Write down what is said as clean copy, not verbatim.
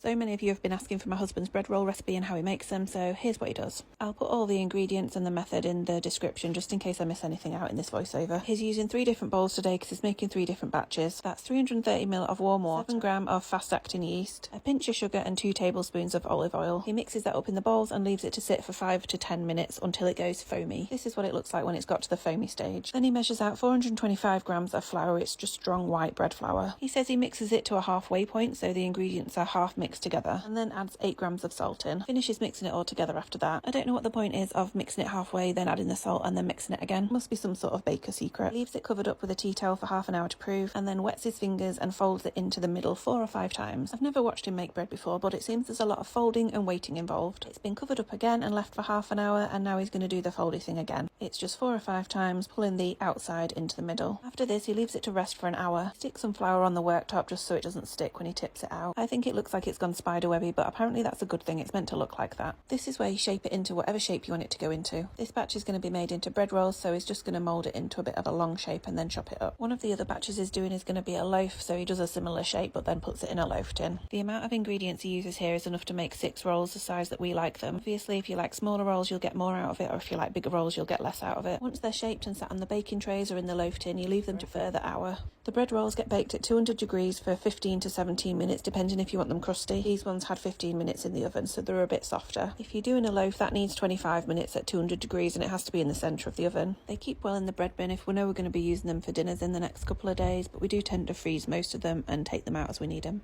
So many of you have been asking for my husband's bread roll recipe and how he makes them, so here's what he does. I'll put all the ingredients and the method in the description just in case I miss anything out in this voiceover. He's using 3 different bowls today because he's making 3 different batches. That's 330ml of warm water, 7 grams of fast-acting yeast, a pinch of sugar and 2 tablespoons of olive oil. He mixes that up in the bowls and leaves it to sit for 5 to 10 minutes until it goes foamy. This is what it looks like when it's got to the foamy stage. Then he measures out 425 grams of flour. It's just strong white bread flour. He says he mixes it to a halfway point so the ingredients are half mixed together, and then adds 8 grams of salt in. Finishes mixing it all together after that. I don't know what the point is of mixing it halfway, then adding the salt and then mixing it again. Must be some sort of baker secret. Leaves it covered up with a tea towel for half an hour to proof, and then wets his fingers and folds it into the middle 4 or 5 times. I've never watched him make bread before, but it seems there's a lot of folding and waiting involved. It's been covered up again and left for half an hour, and now he's going to do the foldy thing again. It's just 4 or 5 times, pulling the outside into the middle. After this, he leaves it to rest for an hour. Sticks some flour on the worktop just so it doesn't stick when he tips it out. I think it looks like it's gone spiderwebby, but apparently that's a good thing. It's meant to look like that. This is where you shape it into whatever shape you want it to go into. This batch is going to be made into bread rolls, so he's just going to mould it into a bit of a long shape and then chop it up. One of the other batches he's doing is going to be a loaf, so he does a similar shape but then puts it in a loaf tin. The amount of ingredients he uses here is enough to make 6 rolls the size that we like them. Obviously, if you like smaller rolls, you'll get more out of it, or if you like bigger rolls, you'll get less out of it. Once they're shaped and sat on the baking trays or in the loaf tin, you leave them to a further hour. The bread rolls get baked at 200 degrees for 15 to 17 minutes, depending if you want them crusty. These ones had 15 minutes in the oven, so they're a bit softer. If you're doing a loaf, that needs 25 minutes at 200 degrees, and it has to be in the centre of the oven. They keep well in the bread bin if we know we're going to be using them for dinners in the next couple of days, but we do tend to freeze most of them and take them out as we need them.